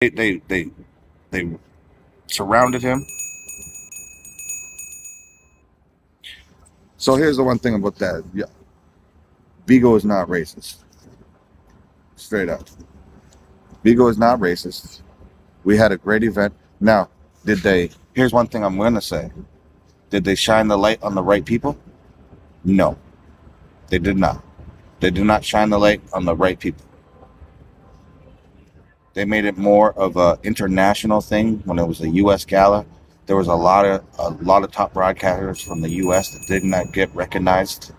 They surrounded him. So here's the one thing about that. Yeah, Bigo is not racist. Straight up. Bigo is not racist. We had a great event. Now, here's one thing I'm going to say. Did they shine the light on the right people? No, they did not. They did not shine the light on the right people. They made it more of an international thing. When it was a U.S. gala, there was a lot of top broadcasters from the U.S. that did not get recognized.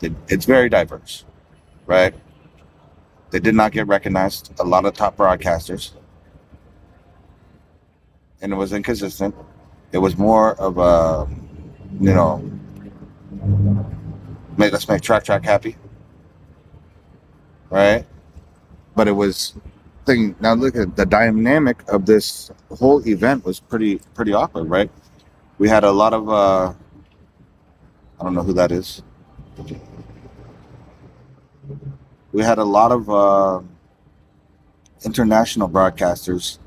It's very diverse, right? They did not get recognized. A lot of top broadcasters, and it was inconsistent. It was more of a, let's make track happy, right? But it was thing. Now look at the dynamic of this whole event was pretty awkward, right? We had a lot of I don't know who that is. We had a lot of international broadcasters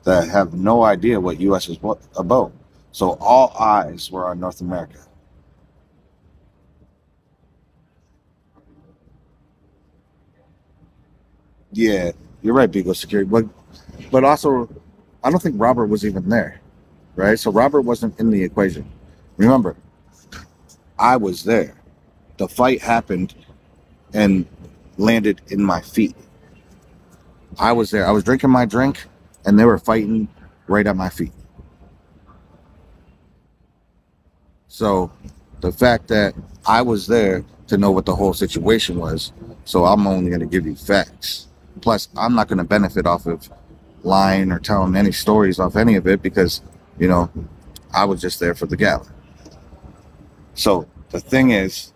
that have no idea what U.S. is about. So all eyes were on North America. Yeah, you're right, Beagle Security. But also, I don't think Robert was even there, right? So Robert wasn't in the equation. Remember, I was there. The fight happened and landed in my feet. I was there. I was drinking my drink, and they were fighting right at my feet. So the fact that I was there to know what the whole situation was, so I'm only going to give you facts. Plus, I'm not going to benefit off of lying or telling any stories off any of it because, I was just there for the gala. So the thing is,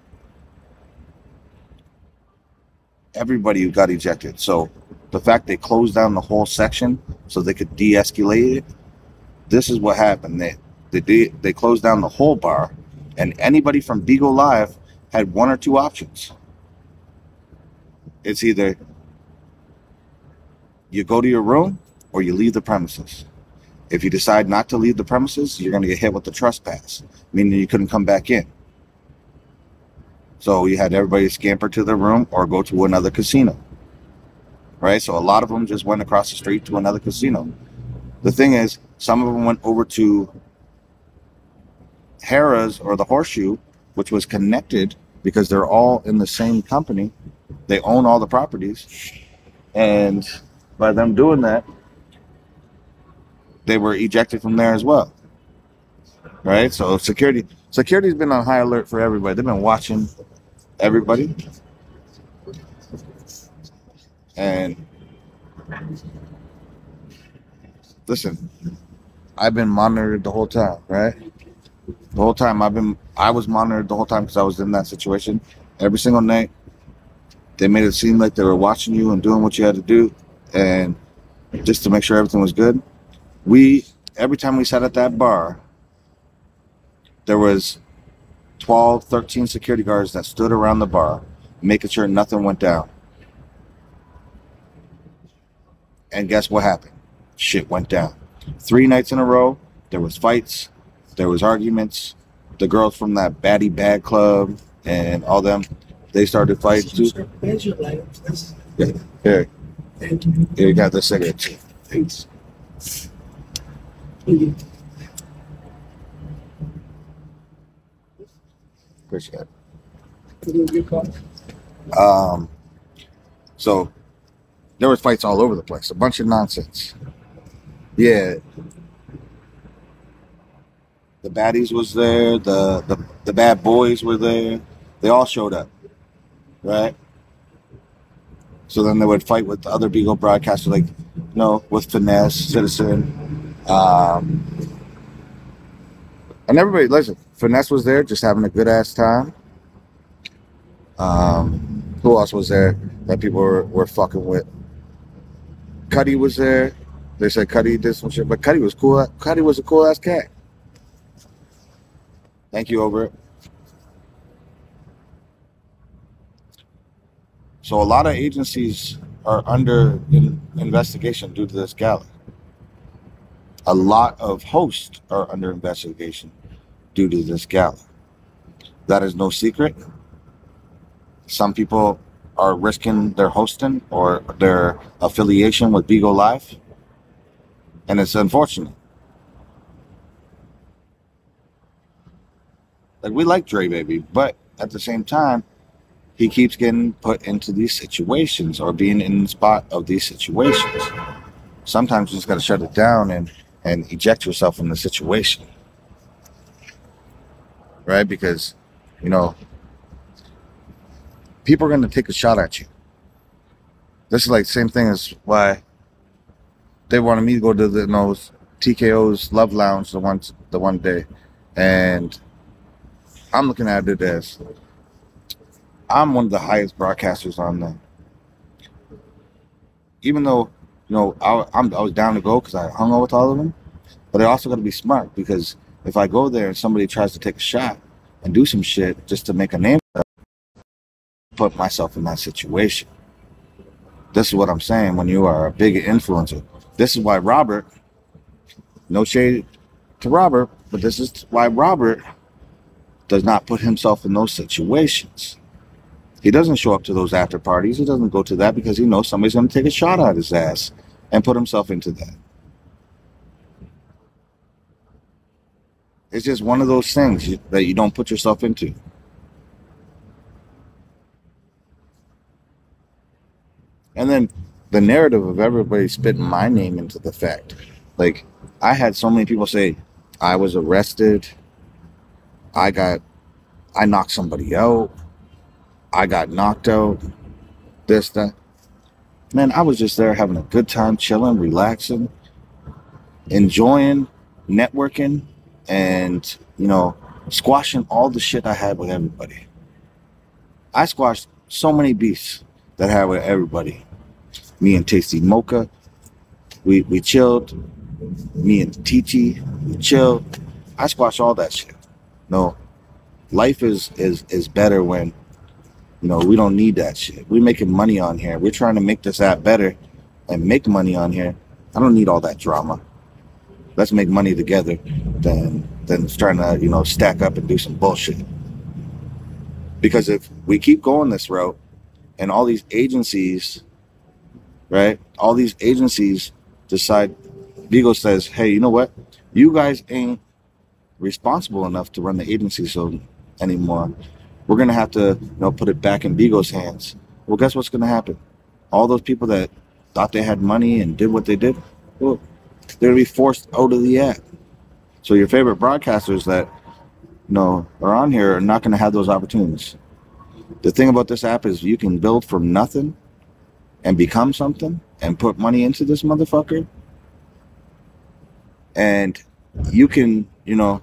everybody got ejected. So the fact they closed down the whole section so they could de-escalate it, this is what happened. They closed down the whole bar, and anybody from BIGO Live had one or two options. It's either you go to your room or you leave the premises. If you decide not to leave the premises, you're going to get hit with the trespass, meaning you couldn't come back in. So you had everybody scamper to their room or go to another casino, right? So a lot of them just went across the street to another casino. The thing is, some of them went over to Harrah's or the Horseshoe, which was connected because they're all in the same company. They own all the properties. And by them doing that, they were ejected from there as well, right? So security's been on high alert for everybody. They've been watching everybody. And listen, I've been monitored the whole time, right? The whole time I was monitored the whole time because I was in that situation. Every single night, they made it seem like they were watching you and doing what you had to do, and just to make sure everything was good. Every time we sat at that bar, there was 12, 13 security guards that stood around the bar, making sure nothing went down. And guess what happened? Shit went down. 3 nights in a row, there was fights, there was arguments. The girls from that Baddie Bad Club and all them, they started fighting too. Yeah, here. Here, you got the cigarette too. Thanks. Appreciate it. So there was fights all over the place. A bunch of nonsense. Yeah. The baddies was there. The bad boys were there. They all showed up, right? So then they would fight with the other Beagle broadcasters, like, with Finesse, Citizen, and everybody. Listen, Finesse was there, just having a good ass time. Who else was there that people were fucking with? Cuddy was there. They said Cuddy did some shit, but Cuddy was cool. Cuddy was a cool ass cat. Thank you, over it. So a lot of agencies are under investigation due to this gala. A lot of hosts are under investigation due to this gala. That is no secret. Some people are risking their hosting or their affiliation with BIGO Live, and it's unfortunate. Like, we like Dre Baby, but at the same time, he keeps getting put into these situations or being in the spot of these situations. Sometimes you just got to shut it down and eject yourself from the situation, right? Because, you know, people are going to take a shot at you. This is like the same thing as why they wanted me to go to the TKO's Love Lounge the one day, and I'm looking at it as I'm one of the highest broadcasters on there. Even though, you know, I was down to go because I hung out with all of them, but I also got to be smart, because if I go there and somebody tries to take a shot and do some shit just to make a name, put myself in that situation. This is what I'm saying when you are a big influencer. This is why Robert, no shade to Robert, but this is why Robert does not put himself in those situations. He doesn't show up to those after parties. He doesn't go to that because he knows somebody's going to take a shot at his ass and put himself into that. It's just one of those things that you don't put yourself into. And then the narrative of everybody spitting my name into the fact. Like, I had so many people say, I was arrested. I knocked somebody out. I got knocked out. This, that. Man, I was just there having a good time, chilling, relaxing, enjoying, networking, and, you know, squashing all the shit I had with everybody. I squashed so many beefs that I had with everybody. Me and Tasty Mocha, we chilled. Me and Titi, we chilled. I squashed all that shit. No, life is better when, you know, we don't need that shit. We're making money on here. We're trying to make this app better and make money on here. I don't need all that drama. Let's make money together than trying to, you know, stack up and do some bullshit. Because if we keep going this route and all these agencies, right, all these agencies decide, BIGO says, hey, you know what? You guys ain't responsible enough to run the agency anymore. We're going to have to, you know, put it back in BIGO's hands. Well, guess what's going to happen? All those people that thought they had money and did what they did, well, they're going to be forced out of the app. So your favorite broadcasters that, you know, are on here are not going to have those opportunities. The thing about this app is you can build from nothing and become something and put money into this motherfucker. And you can, you know,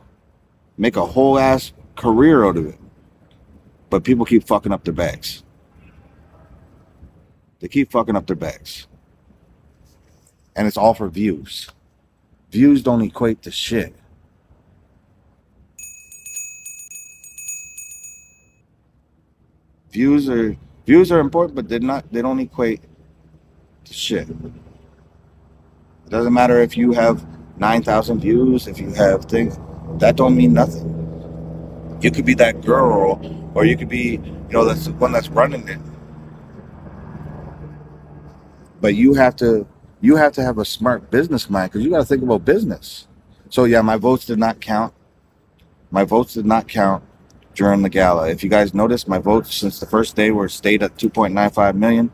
make a whole ass career out of it. But people keep fucking up their bags. They keep fucking up their bags. And it's all for views. Views don't equate to shit. Views are important, but they don't equate to shit. It doesn't matter if you have 9,000 views, if you have things, that don't mean nothing. You could be that girl, or you could be, you know, that's the one that's running it. But you have to have a smart business mind, because you got to think about business. So yeah, my votes did not count. My votes did not count during the gala. If you guys noticed, my votes since the first day stayed at 2.95 million.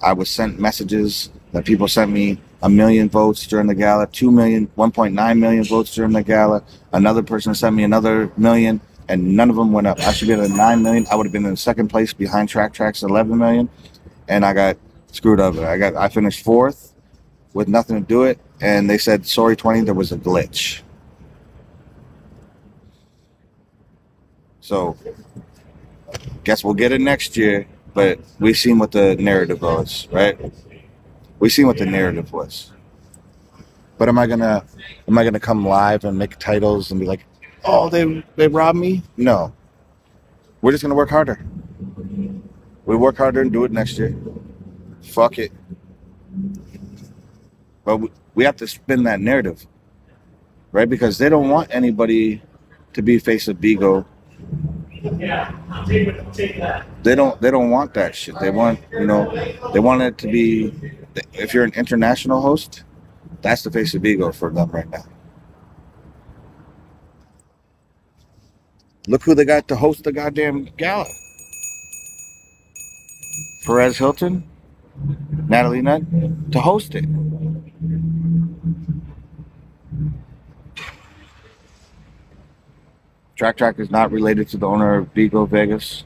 I was sent messages that people sent me 1 million votes during the gala, 2 million, 1.9 million votes during the gala. Another person sent me another million, and none of them went up. I should be at 9 million. I would have been in second place behind Track's 11 million, and I got screwed over. I finished fourth with nothing to do it, and they said, sorry, 20, there was a glitch. So, guess we'll get it next year, but we've seen what the narrative was, right? We've seen what the narrative was. But am I gonna come live and make titles and be like, oh, they robbed me? No. We're just gonna work harder. We work harder and do it next year. Fuck it. But we have to spin that narrative, right? Because they don't want anybody to be face of Bigo. Yeah, I'll take that. They don't want that shit. They want, they want it to be, if you're an international host, that's the face of Bigo for them right now. Look who they got to host the goddamn gala. Perez Hilton, Natalie Nunn, to host it. Track is not related to the owner of BIGO Vegas.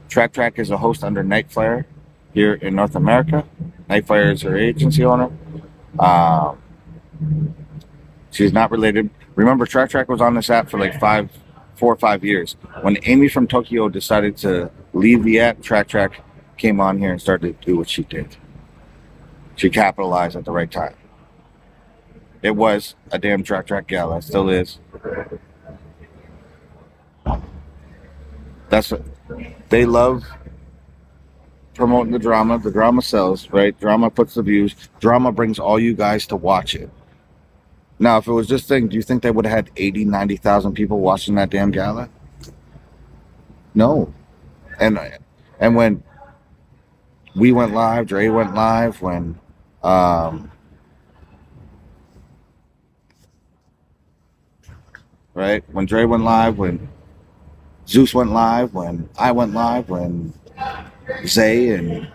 Track is a host under Night Flyer here in North America. Night Flyer is her agency owner. She's not related. Remember, Track was on this app for like 4 or 5 years. When Amy from Tokyo decided to leave the app, Track came on here and started to do what she did. She capitalized at the right time. It was a damn Track gala. It still is. That's what they love, promoting the drama. The drama sells, right? Drama puts the views. Drama brings all you guys to watch it. Now, if it was just thing, do you think they would have had 80, 90,000 people watching that damn gala? No. And when we went live, Dre went live, when right? When Dre went live, when Zeus went live, when I went live, when Zay and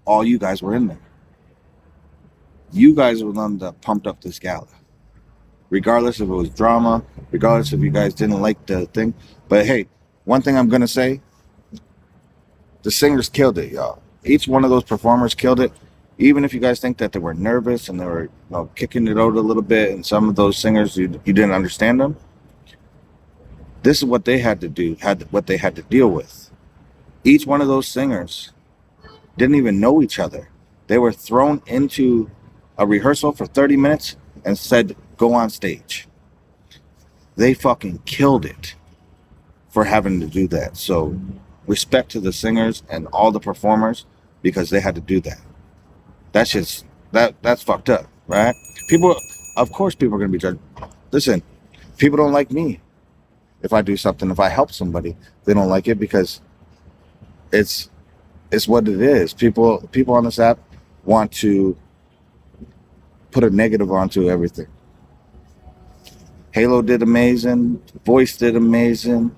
all you guys were in there. You guys were the one that pumped up this gala. Regardless if it was drama, regardless if you guys didn't like the thing. But hey, one thing I'm going to say, the singers killed it, y'all. Each one of those performers killed it. Even if you guys think that they were nervous and they were kicking it out a little bit, and some of those singers, you didn't understand them. This is what they had to do, what they had to deal with. Each one of those singers didn't even know each other. They were thrown into a rehearsal for 30 minutes and said, go on stage. They fucking killed it for having to do that. So respect to the singers and all the performers, because they had to do that. That's just, that's fucked up, right? People, of course people are going to be judged. Listen, people don't like me. If I do something, if I help somebody, they don't like it because it's what it is. People on this app want to put a negative onto everything. Halo did amazing. Voice did amazing.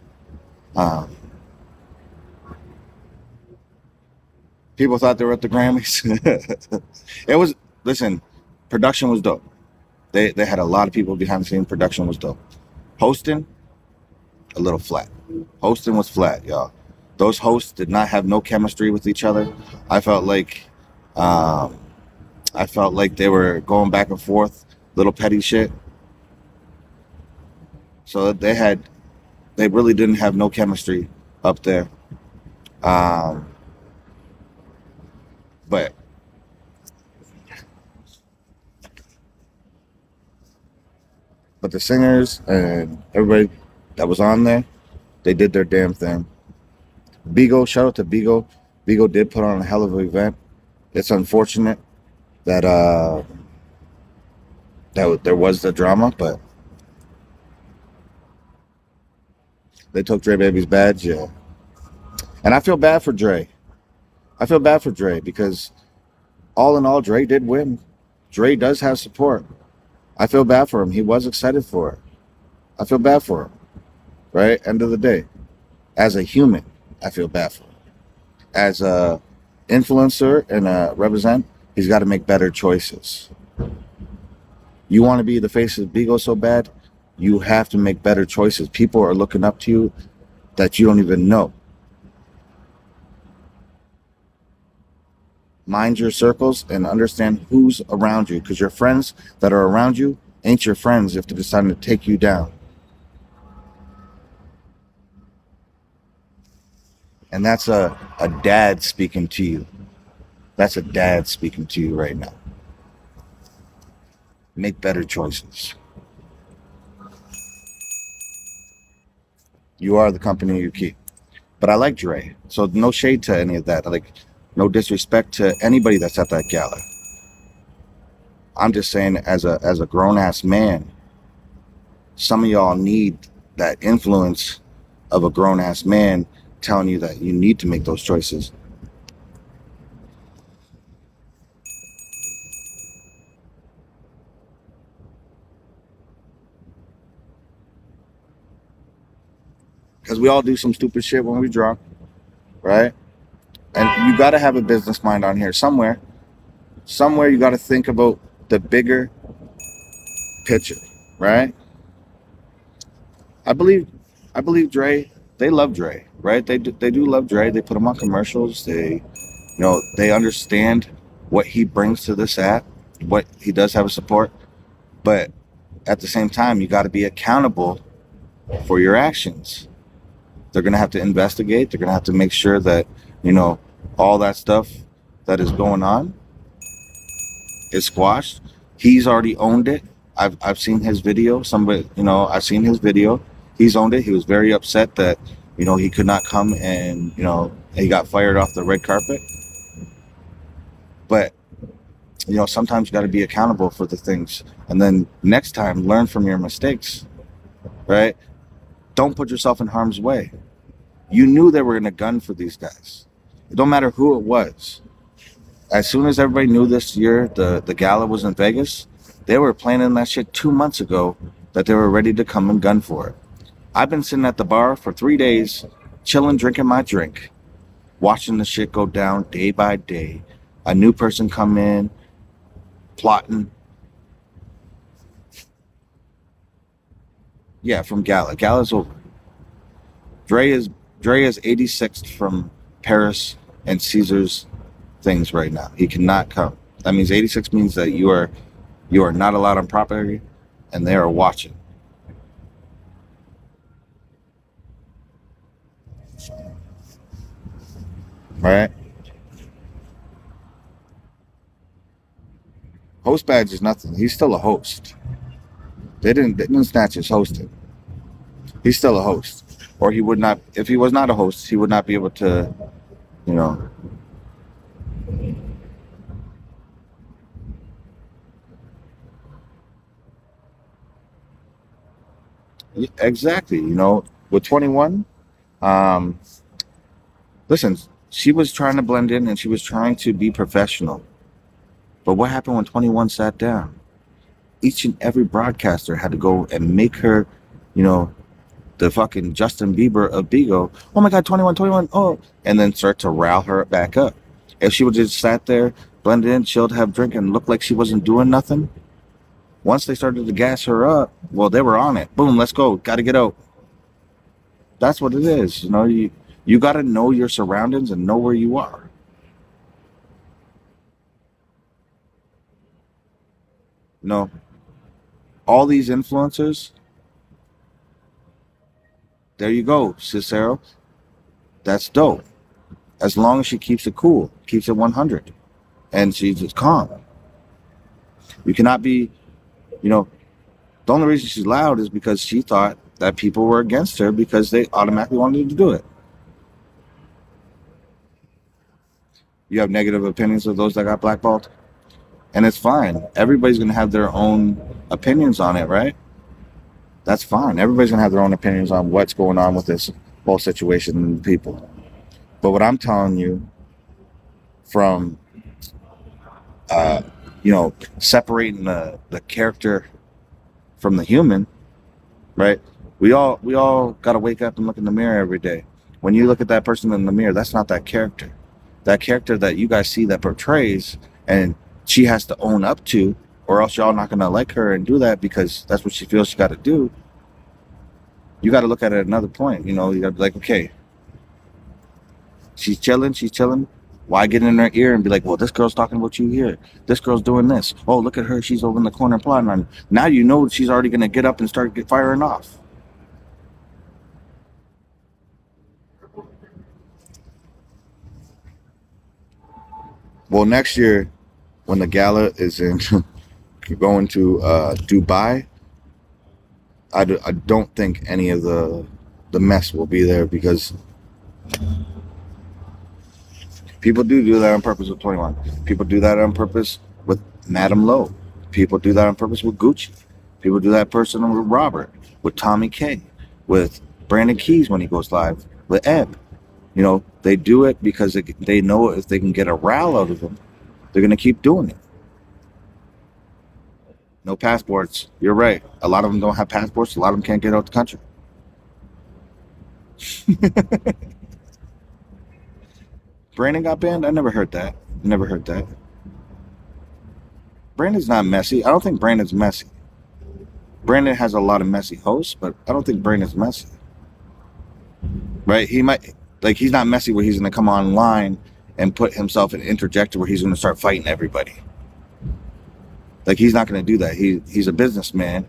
People thought they were at the Grammys. It was, listen, production was dope. They had a lot of people behind the scenes. Production was dope. Hosting, a little flat. Hosting was flat, y'all. Those hosts did not have no chemistry with each other. I felt like they were going back and forth, little petty shit. So they really didn't have no chemistry up there. But the singers and everybody that was on there, they did their damn thing. BIGO, shout out to BIGO. BIGO did put on a hell of an event. It's unfortunate that that there was the drama, but they took Dre Baby's badge, yeah. And I feel bad for Dre. I feel bad for Dre because all in all, Dre did win. Dre does have support. I feel bad for him. He was excited for it. I feel bad for him. Right? End of the day. As a human, I feel bad for him. As a influencer and a represent, he's got to make better choices. You want to be the face of BIGO so bad, you have to make better choices. People are looking up to you that you don't even know. Mind your circles and understand who's around you, because your friends that are around you ain't your friends if they're deciding to take you down. And that's a dad speaking to you. That's a dad speaking to you right now. Make better choices. You are the company you keep. But I like Dre, so no shade to any of that. Like, no disrespect to anybody that's at that gala. I'm just saying, as a grown ass man, some of y'all need that influence of a grown ass man telling you that you need to make those choices. Because we all do some stupid shit when we drunk, right? And you got to have a business mind on here somewhere. Somewhere you got to think about the bigger picture, right? I believe Dre, they love Dre, right? They do love Dre. They put him on commercials. They understand what he brings to this app, what he does have a support. But at the same time, you got to be accountable for your actions. They're going to have to investigate. They're going to have to make sure that, all that stuff that is going on is squashed. He's already owned it. I've seen his video. I've seen his video. He's owned it. He was very upset that, he could not come and, he got fired off the red carpet. But, sometimes you got to be accountable for the things. And then next time, learn from your mistakes, right? Don't put yourself in harm's way. You knew they were in a gun for these guys. It don't matter who it was. As soon as everybody knew this year the gala was in Vegas, they were planning that shit 2 months ago, that they were ready to come and gun for it. I've been sitting at the bar for 3 days, chilling, drinking my drink, watching the shit go down day by day. A new person come in, plotting. Yeah, from Gala. Gala's over. Dre is 86th from Paris and Caesar's things right now. He cannot come. That means 86 means that you are not allowed on property, and they are watching. Right? Host badge is nothing. He's still a host. They didn't snatch his hosting. He's still a host. Or he would not, if he was not a host, he would not be able to, Exactly. With 21, listen, she was trying to blend in and she was trying to be professional. But what happened when 21 sat down? Each and every broadcaster had to go and make her, the fucking Justin Bieber of Bigo. Oh my God, 21, oh. And then start to rile her back up. If she would just sat there, blended in, chilled, have a drink, and looked like she wasn't doing nothing, once they started to gas her up, well, they were on it. Boom, let's go. Got to get out. That's what it is. You got to know your surroundings and know where you are. All these influencers, there you go, Cicero. That's dope. As long as she keeps it cool, keeps it 100, and she's just calm. You cannot be, the only reason she's loud is because she thought that people were against her because they automatically wanted to do it. You have negative opinions of those that got blackballed, and it's fine. Everybody's going to have their own opinions on it, right? That's fine. Everybody's going to have their own opinions on what's going on with this whole situation and people. But what I'm telling you, from, separating the character from the human, right? We all got to wake up and look in the mirror every day. When you look at that person in the mirror, that's not that character. That character that you guys see that portrays, and she has to own up to, or else y'all not going to like her and do that because that's what she feels she got to do. You got to look at it at another point. You got to be like, okay, she's chilling. Why get in her ear and be like, well, this girl's talking about you here. This girl's doing this. Oh, look at her. She's over in the corner plotting on. Now she's already going to get up and start firing off. Well, next year, when the gala is in going to Dubai, I don't think any of the mess will be there because People do that on purpose with 21. People do that on purpose with Madam Lowe. People do that on purpose with Gucci. People do that person with Robert, with Tommy K, with Brandon Keys when he goes live, with Ebb. You know, they do it because they know if they can get a rile out of them, they're going to keep doing it. No passports. You're right. A lot of them don't have passports. A lot of them can't get out the country. Brandon got banned? I never heard that. Never heard that. Brandon's not messy. I don't think Brandon's messy. Brandon has a lot of messy hosts, but I don't think Brandon's messy. Right? He might, like, he's not messy where he's going to come online and put himself in interjector where he's going to start fighting everybody. Like, he's not going to do that. He's a businessman,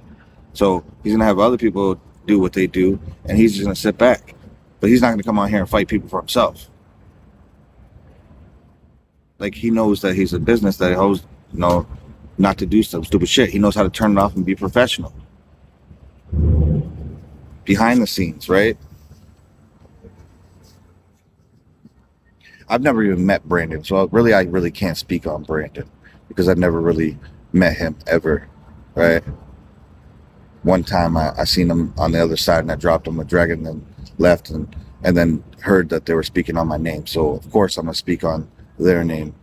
so he's going to have other people do what they do, and he's just going to sit back. But he's not going to come on here and fight people for himself. Like, he knows that he's a business that holds, you know, not to do some stupid shit. He knows how to turn it off and be professional. Behind the scenes, right? I've never even met Brandon, so I really can't speak on Brandon because I've never really met him ever, right? One time I seen him on the other side and I dropped him a dragon and left and then heard that they were speaking on my name. So of course I'm gonna speak on their name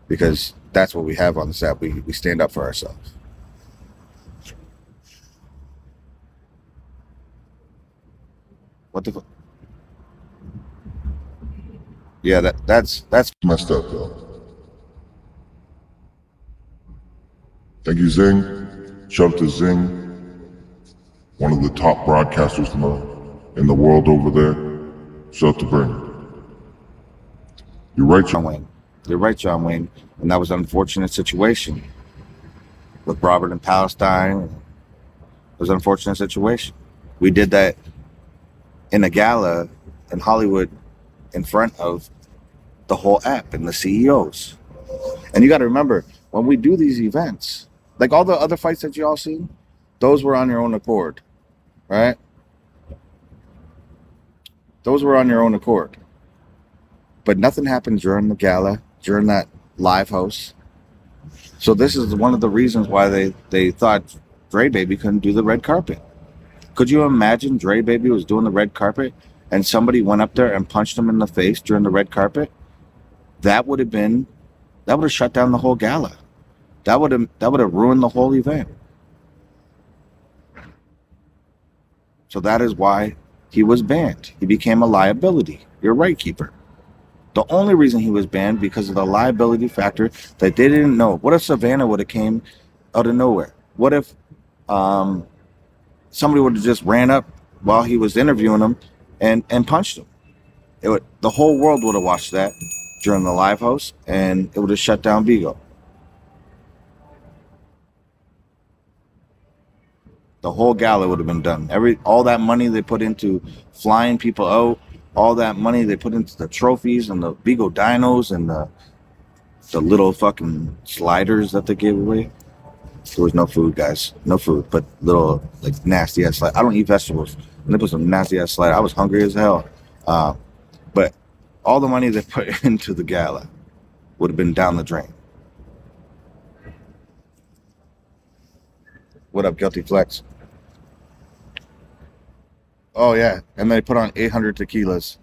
because that's what we have on this app. We stand up for ourselves. What the fuck? Yeah, that's messed up, though. Thank you, Zing. Shout out to Zing, one of the top broadcasters in the world over there. Shout out to Brandon. You're right, John Wayne. You're right, John Wayne. And that was an unfortunate situation with Robert in Palestine. It was an unfortunate situation. We did that in a gala in Hollywood in front of the whole app and the CEOs. And you got to remember, when we do these events, like all the other fights that you all seen, those were on your own accord, right? Those were on your own accord. But nothing happened during the gala, during that live house. So this is one of the reasons why they thought Dre Baby couldn't do the red carpet. Could you imagine Dre Baby was doing the red carpet and somebody went up there and punched him in the face during the red carpet? That would have shut down the whole gala. That would have ruined the whole event. So that is why he was banned. He became a liability. You're right, Keeper. The only reason he was banned because of the liability factor that they didn't know. What if Savannah would have came out of nowhere? What if somebody would have just ran up while he was interviewing him and punched him? The whole world would have watched that during the live house, and it would have shut down Bigo. The whole gala would have been done. All that money they put into flying people out, all that money they put into the trophies and the BIGO dinos and the little fucking sliders that they gave away. There was no food, guys. No food, but little like nasty ass slide. I don't eat vegetables. And they put some nasty ass slide. I was hungry as hell. But all the money they put into the gala would have been down the drain. What up, Guilty Flex? Oh yeah, and they put on 800 tequilas.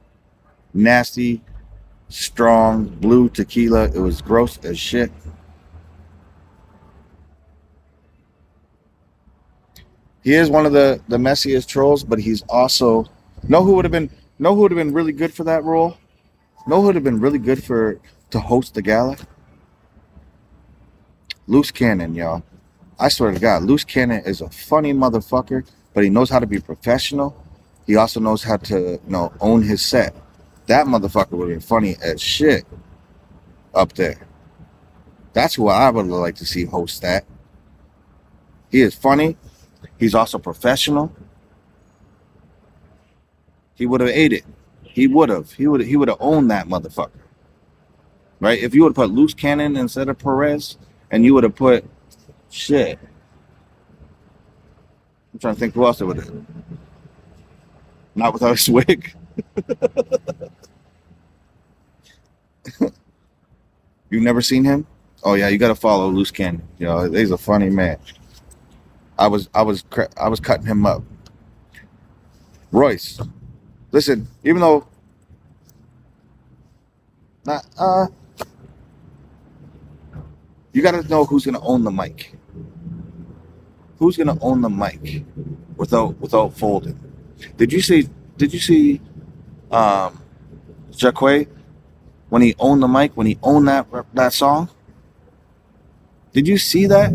Nasty, strong, blue tequila. It was gross as shit. He is one of the messiest trolls, but he's also know who would have been really good for that role? Know who would have been really good to host the gala? Loose Cannon, y'all. I swear to God, Loose Cannon is a funny motherfucker, but he knows how to be professional. He also knows how to, own his set. That motherfucker would have been funny as shit up there. That's who I would like to see host that. He is funny. He's also professional. He would have ate it. He would have owned that motherfucker. Right? If you would have put Loose Cannon instead of Perez, and you would have put shit. I'm trying to think who else it would have. Not without his wig. You've never seen him? Oh yeah, you gotta follow Loose Cannon. You know, he's a funny man. I was cutting him up. Royce, listen, even though not you gotta know who's gonna own the mic. Who's gonna own the mic without folding? Did you see Jacquet when he owned the mic, when he owned that song? Did you see that?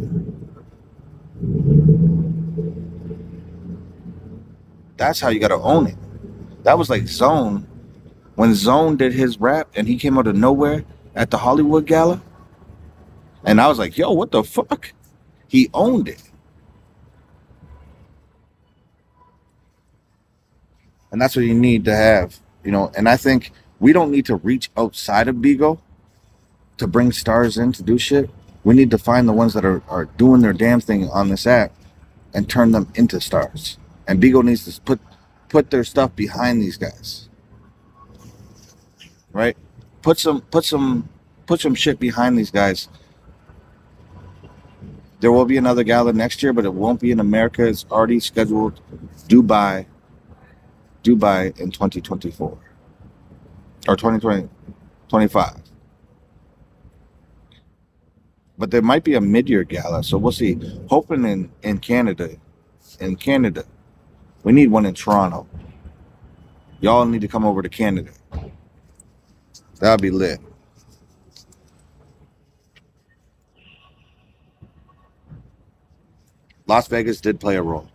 That's how you gotta own it. That was like Zone. When Zone did his rap and he came out of nowhere at the Hollywood Gala. And I was like, yo, what the fuck? He owned it. And that's what you need to have, you know. And I think we don't need to reach outside of BIGO to bring stars in to do shit. We need to find the ones that are doing their damn thing on this app and turn them into stars. And BIGO needs to put their stuff behind these guys. Right? Put some shit behind these guys. There will be another gala next year, but it won't be in America. It's already scheduled. Dubai in 2024 or 2025. But there might be a mid-year gala, so we'll see. Hoping in Canada. In Canada. We need one in Toronto. Y'all need to come over to Canada. That'll be lit. Las Vegas did play a role.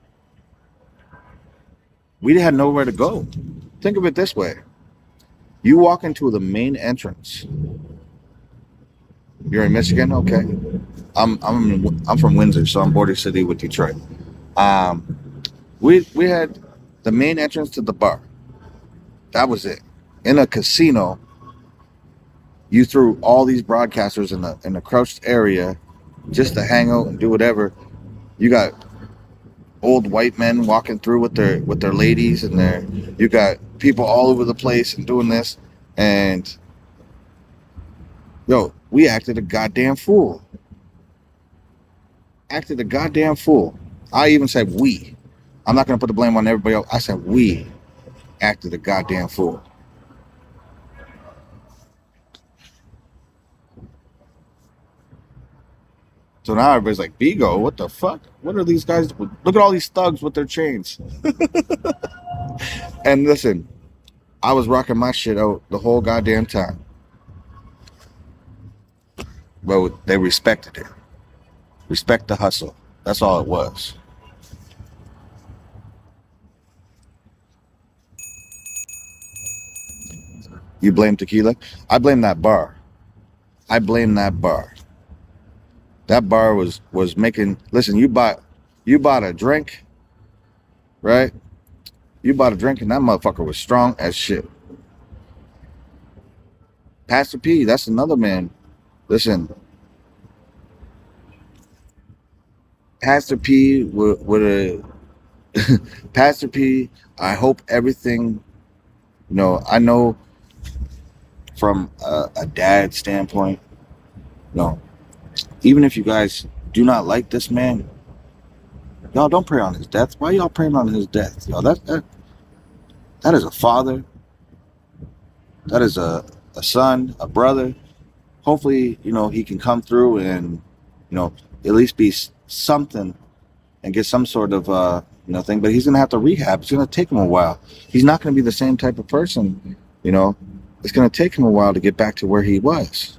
We had nowhere to go. Think of it this way. You walk into the main entrance. You're in Michigan? Okay. I'm from Windsor, so I'm border city with Detroit. We had the main entrance to the bar. That was it. In a casino, you threw all these broadcasters in a crouched area just to hang out and do whatever. You got old white men walking through with their ladies and you got people all over the place and doing this, and yo, we acted a goddamn fool. Acted a goddamn fool. I even said we. I'm not gonna put the blame on everybody else. I said we acted a goddamn fool. So now everybody's like, BIGO, what the fuck? What are these guys? Look at all these thugs with their chains. And listen, I was rocking my shit out the whole goddamn time. But they respected it. Respect the hustle. That's all it was. You blame tequila? I blame that bar. I blame that bar. That bar was making. Listen, you bought a drink, right? You bought a drink, and that motherfucker was strong as shit. Pastor P, that's another man. Listen, Pastor P would a Pastor P. I hope everything. You know, I know from a dad standpoint. No. Even if you guys do not like this man, y'all don't pray on his death. Why y'all praying on his death? Y'all, that is a father. That is a son, a brother. Hopefully, you know, he can come through and, you know, at least be something and get some sort of, you know, thing. But he's going to have to rehab. It's going to take him a while. He's not going to be the same type of person, you know. It's going to take him a while to get back to where he was.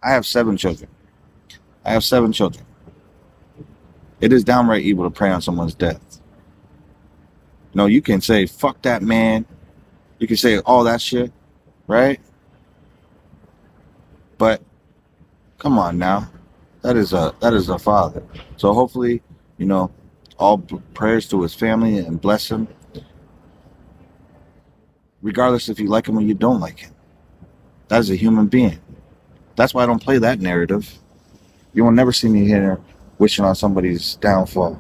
I have 7 children. I have 7 children. It is downright evil to pray on someone's death. You know, you can say, fuck that man. You can say all that shit, right? But come on now. That is a father. So hopefully, you know, all prayers to his family and bless him. Regardless if you like him or you don't like him. That is a human being. That's why I don't play that narrative. You will never see me here wishing on somebody's downfall.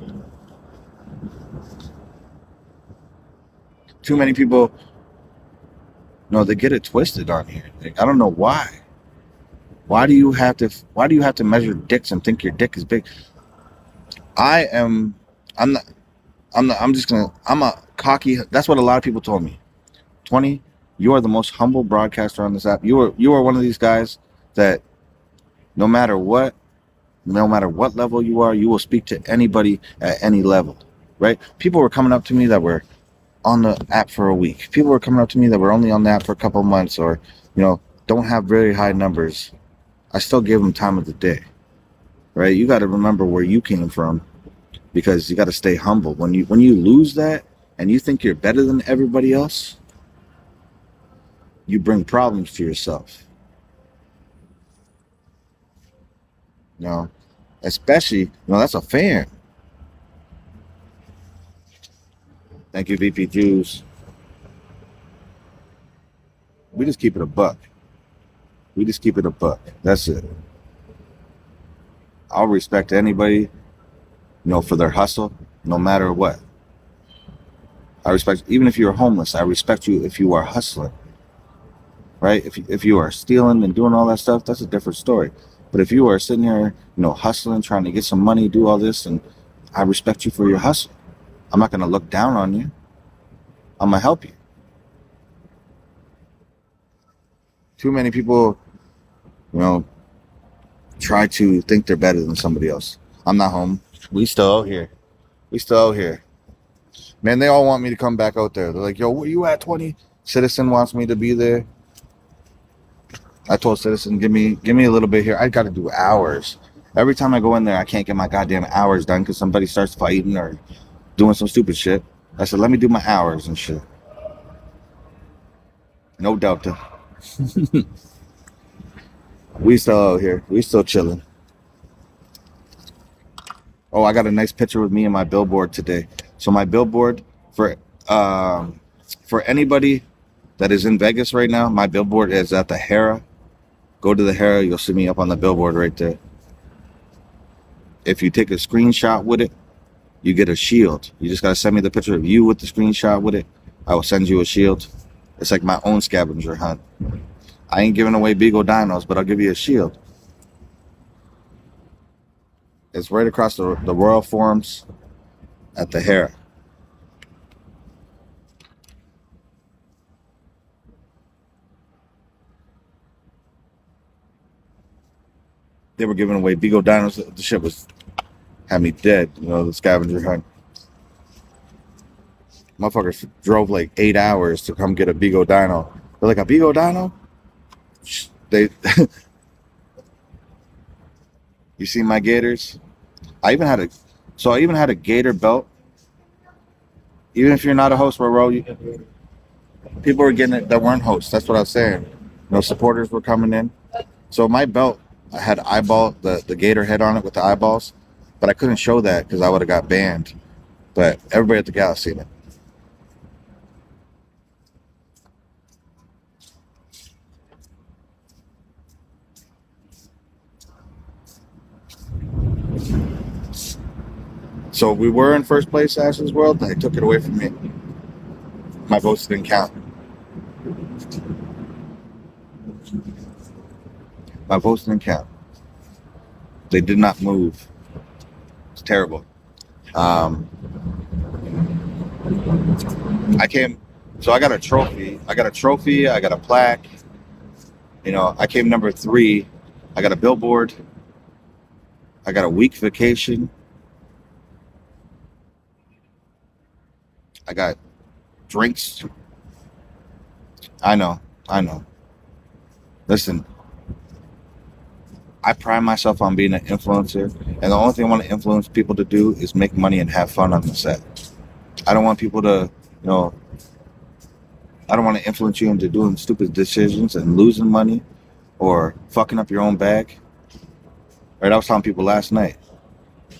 Too many people No, they get it twisted on here. Like, I don't know why. Why do you have to measure dicks and think your dick is big? I'm a cocky. That's what a lot of people told me. 20, you are the most humble broadcaster on this app. You are one of these guys that no matter what level you are, you will speak to anybody at any level, right? People were coming up to me that were on the app for a week. People were coming up to me that were only on the app for a couple months, or, you know, don't have very high numbers. I still give them time of the day, right? You got to remember where you came from, because you got to stay humble. When you lose that and you think you're better than everybody else, you bring problems to yourself. You know, especially, you know, that's a fan. Thank you, VP Jews. We just keep it a buck. We just keep it a buck. That's it. I'll respect anybody, you know, for their hustle, no matter what. I respect, even if you're homeless, I respect you if you are hustling, right? If you are stealing and doing all that stuff, that's a different story. But if you are sitting here, you know, hustling, trying to get some money, do all this, and I respect you for your hustle. I'm not going to look down on you. I'm going to help you. Too many people, you know, try to think they're better than somebody else. I'm not home. We still out here. We still out here. Man, they all want me to come back out there. They're like, yo, where you at, 20? Citizen wants me to be there. I told Citizen, give me a little bit here. I got to do hours. Every time I go in there, I can't get my goddamn hours done because somebody starts fighting or doing some stupid shit. I said, let me do my hours and shit. No Delta. We still out here. We still chilling. Oh, I got a nice picture with me and my billboard today. So my billboard, for anybody that is in Vegas right now, my billboard is at the Hera. Go to the Hera, you'll see me up on the billboard right there. If you take a screenshot with it, you get a shield. You just gotta send me the picture of you with the screenshot with it. I will send you a shield. It's like my own scavenger hunt. I ain't giving away BIGO dinos, but I'll give you a shield. It's right across the Royal Forums at the Hera. They were giving away BIGO dinos. The shit had me dead, you know, the scavenger hunt. Motherfuckers drove like 8 hours to come get a BIGO dino. They're like, a BIGO dino? You see my gators? I even had a gator belt. Even if you're not a host, bro, people were getting it that weren't hosts. That's what I was saying. You know, supporters were coming in. So my belt, I had the gator head on it with the eyeballs, but I couldn't show that because I would have got banned. But everybody at the gala seen it. So we were in first place, Ashley's World. They took it away from me. My votes didn't count. My votes didn't count. They did not move. It's terrible. I got a trophy. I got a plaque. You know, I came number 3. I got a billboard. I got a week vacation. I got drinks. I know. Listen, I pride myself on being an influencer, and the only thing I want to influence people to do is make money and have fun on the set. I don't want people to, you know, I don't want to influence you into doing stupid decisions and losing money or fucking up your own bag. Right? I was telling people last night,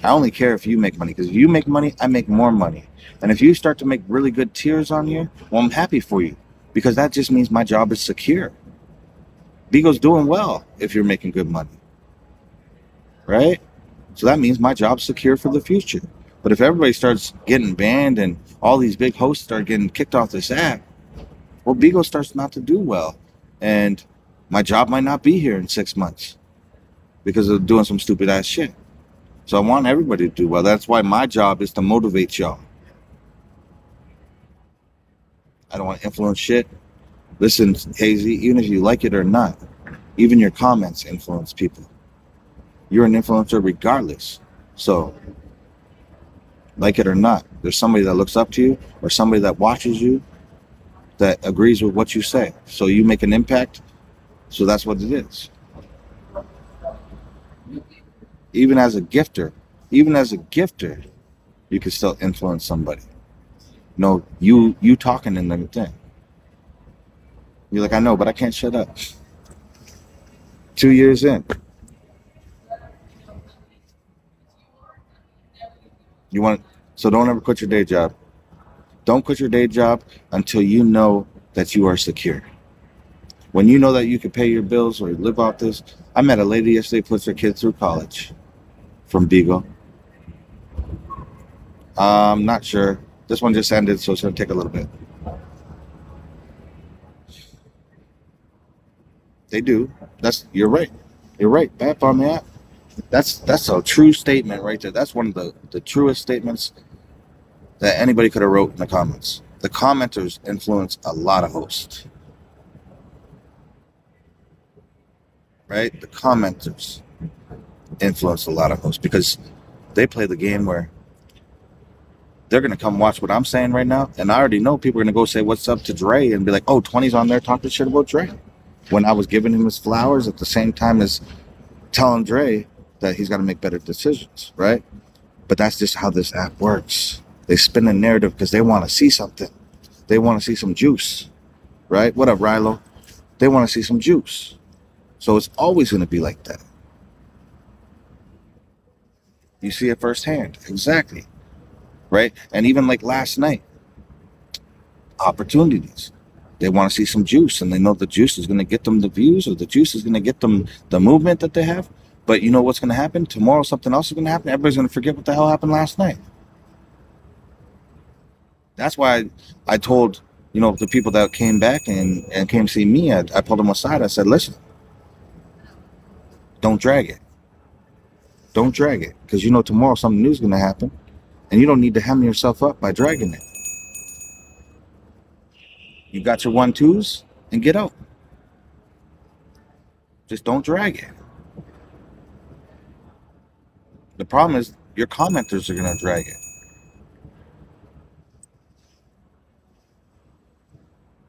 I only care if you make money, because if you make money, I make more money. And if you start to make really good tiers on here, well, I'm happy for you, because that just means my job is secure. BIGO's doing well if you're making good money, right? So that means my job's secure for the future. But if everybody starts getting banned and all these big hosts start getting kicked off this app, Well, Bigo starts not to do well, and my job might not be here in 6 months because of doing some stupid ass shit. So I want everybody to do well. That's why my job is to motivate y'all. I don't want to influence shit. Listen, Hazy, even if you like it or not, even your comments influence people. You're an influencer regardless. So, like it or not, there's somebody that looks up to you or somebody that watches you that agrees with what you say. So you make an impact. So that's what it is. Even as a gifter, you can still influence somebody. No, you talking in the thing. You're like, I know, but I can't shut up. 2 years in. So don't ever quit your day job. Don't quit your day job until you know that you are secure. When you know that you can pay your bills or live off this. I met a lady yesterday, puts her kid through college from Bigo. I'm not sure. This one just ended, so it's going to take a little bit. They do. You're right. You're right. Bap on that. That's a true statement right there. That's one of the truest statements that anybody could have wrote in the comments. The commenters influence a lot of hosts. Right? The commenters influence a lot of hosts because they play the game where they're going to come watch what I'm saying right now. And I already know people are going to go say, what's up to Dre? And be like, oh, 20's on there talking shit about Dre. When I was giving him his flowers at the same time as telling Dre that he's got to make better decisions, right? But that's just how this app works. They spin a narrative because they want to see something. They want to see some juice, right? What up, Rilo? They want to see some juice. So it's always going to be like that. You see it firsthand. Exactly. Right? And even like last night, opportunities. They want to see some juice, and they know the juice is going to get them the views, or the juice is going to get them the movement that they have. But you know what's going to happen? Tomorrow something else is going to happen. Everybody's going to forget what the hell happened last night. That's why I told, the people that came back and came see me, I pulled them aside. I said, listen, don't drag it. Don't drag it. Because tomorrow something new is going to happen. And you don't need to hem yourself up by dragging it. You got your 1-2s and get out. Just don't drag it. The problem is your commenters are going to drag it.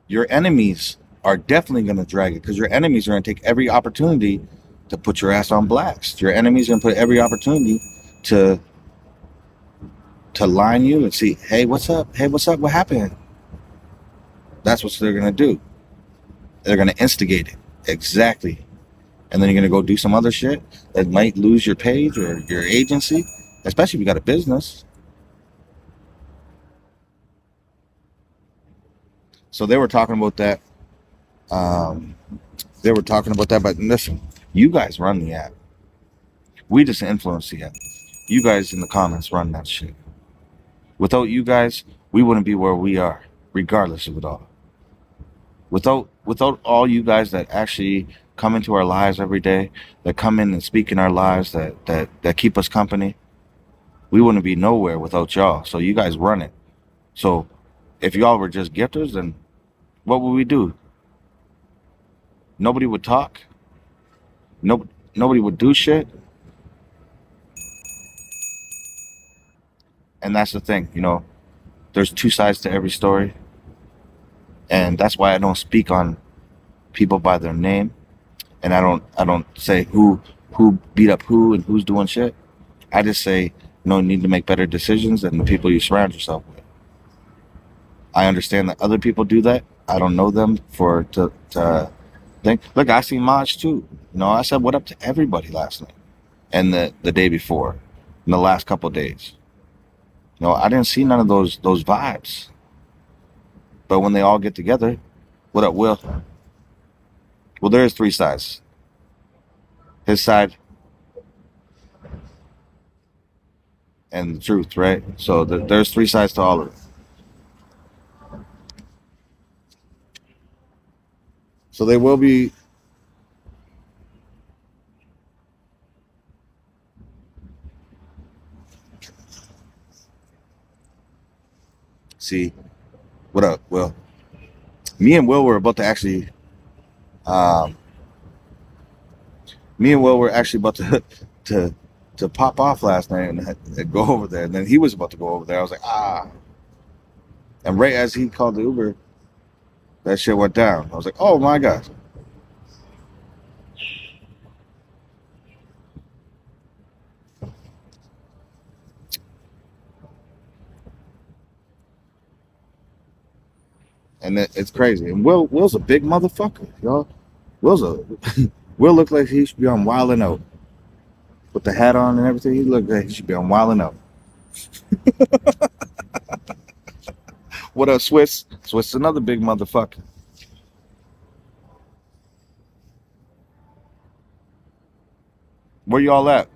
Your enemies are definitely going to drag it because your enemies are going to take every opportunity to put your ass on blast. Your enemies are going to put every opportunity to line you and see, hey, what's up? Hey, what's up? What happened? That's what they're going to do. They're going to instigate it. Exactly. And then you're going to go do some other shit that might lose your page or your agency, especially if you got a business. So they were talking about that. But listen, you guys run the app. We just influence the app. You guys in the comments run that shit. Without you guys, we wouldn't be where we are, regardless of it all. Without all you guys that actually come into our lives every day, that come in and speak in our lives, that keep us company, we wouldn't be nowhere without y'all. So you guys run it. So if y'all were just gifters, then what would we do? Nobody would talk. Nobody would do shit. And that's the thing, there's two sides to every story. And that's why I don't speak on people by their name. And I don't say who beat up who and who's doing shit. I just say, you need to make better decisions than the people you surround yourself with. I understand that other people do that. I don't know them to think. Look, I see Maj too. I said what up to everybody last night and the day before, in the last couple of days. I didn't see none of those vibes. But when they all get together, what up, Will? Well, there's 3 sides. His side and the truth, right? So there's 3 sides to all of it. So they will be. See, what up? Well, me and Will were about to actually. Me and Will were actually about to to pop off last night and go over there, and then he was about to go over there. I was like, ah. And right as he called the Uber, that shit went down. I was like, oh my God. And it's crazy. And Will's a big motherfucker, y'all. Will look like he should be on Wild 'N Out. With the hat on and everything, he look like he should be on Wild 'N Out. What up, Swiss? Swiss is another big motherfucker. Where y'all at?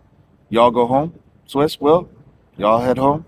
Y'all go home? Swiss, Will? Y'all head home?